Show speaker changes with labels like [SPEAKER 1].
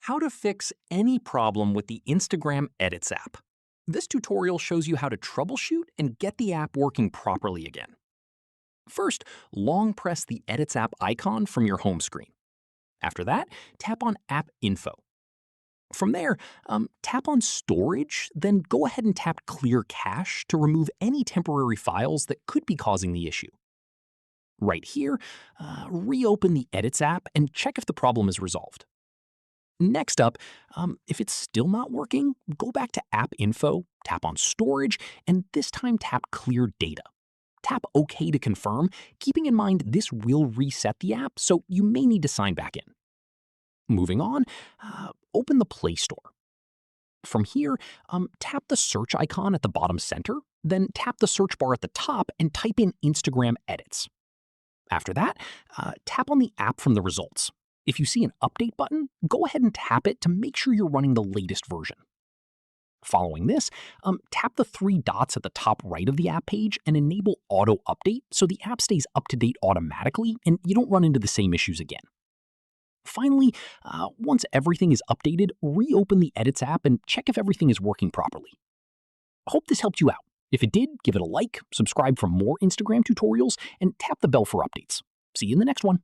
[SPEAKER 1] How to fix any problem with the Instagram Edits app. This tutorial shows you how to troubleshoot and get the app working properly again. First, long press the Edits app icon from your home screen. After that, tap on App Info. From there, tap on Storage, then go ahead and tap Clear Cache to remove any temporary files that could be causing the issue. Right here, reopen the Edits app and check if the problem is resolved. Next up, if it's still not working, go back to App Info, tap on Storage, and this time tap Clear Data. Tap OK to confirm, keeping in mind this will reset the app, so you may need to sign back in. Moving on, open the Play Store. From here, tap the search icon at the bottom center, then tap the search bar at the top and type in Instagram Edits. After that, tap on the app from the results. If you see an update button, go ahead and tap it to make sure you're running the latest version. Following this, tap the three dots at the top right of the app page and enable Auto Update so the app stays up to date automatically and you don't run into the same issues again. Finally, once everything is updated, reopen the Edits app and check if everything is working properly. Hope this helped you out. If it did, give it a like, subscribe for more Instagram tutorials, and tap the bell for updates. See you in the next one.